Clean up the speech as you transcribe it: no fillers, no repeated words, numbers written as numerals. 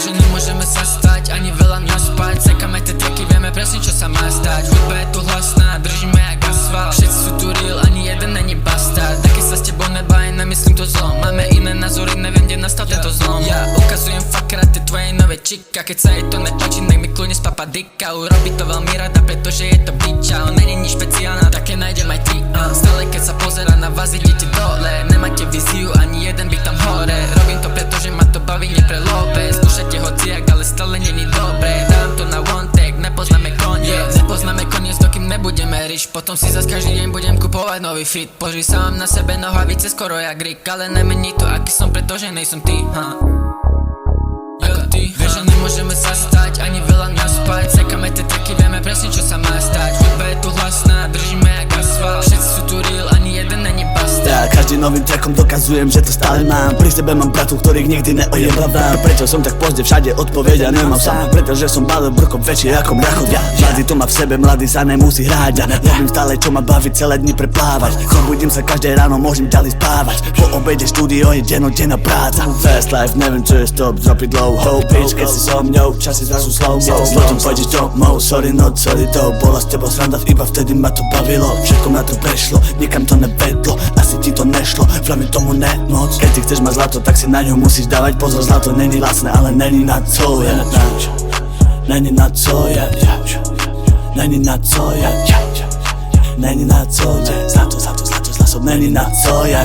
Vieš, že nemôžeme sa stať, ani veľa nespať. Sekáme tie tracky, vieme presne čo sa má stať. Hudba je tu hlasná, držíme jak asfalt. Všetci sú tu real, ani jeden není bastard. Taký sa s tebou nebáj, nemyslím to zlom. Máme iné názory, neviem, kde nastal tento zlom. Ja ukazujem fakra, tie tvoje nové čika. Keď sa jej to nepáči, nech mi kľudne spapa dika. Urobí to veľmi rada, pretože je to biča. On není nič špeciálna, také nájdem aj ty. Stále keď sa pozera na vás, idete dole. Nemáte víziu, ani jeden byt tam hore. Robím to pretože ma to baví, nie pre lópez. Skúšate hociak, ale stále není dobre. Dám to na one take, nepoznáme koniec. Nepoznáme koniec, dokým nebudeme rich. Potom si zas každý deň budem kupovať nový fit. Pozri sa mám na sebe nohavice skoro jak Rick. Ale nemení to aký som, pretože nejsem ty, ako ty. Vieš, že nemôžeme sa stať, ani veľa nespať. Sekáme tie tracky, vieme presne čo sa má stať. Hudba je tu hlasná, držíme jak asfalt. Všetci sú tu real, ani jeden není bastard. Ja každým novým trackom dokazujem, že to stále mám. Pri sebe mám bratu, ktorých nikdy neojebávam. Prečo som tak pozde, všade odpovedia nemám sám. Pretože som balil brkom väčšie ako mľachovia. Mladý to má v sebe, mladý sa nemusí hrať. Ja robím stále čo ma baví, celé dni preplávať. Zobudím sa každé ráno, môžem ďalej spávať. Po obede štúdio je dennodenná práca. Fast life, neviem čo je stop, drop it low. Ho bitch, keď si so mňou, časy zrazu slow mo. Zločom pôjdeš domov, sorry not sorry to. Bola s tebou sranda, iba vtedy ma to bavilo. Všetko na to prešlo, nikam to nevedlo. Asi ti to nešlo, vravím tomu nemoc. Keď ty chceš mať zlato, tak si na ňu musíš dávať pozor. Zlato není lacné, ale není na co, ja. Není na co, ja. Není na co, ja. Není na co, ja. Zlato, není na co, ja.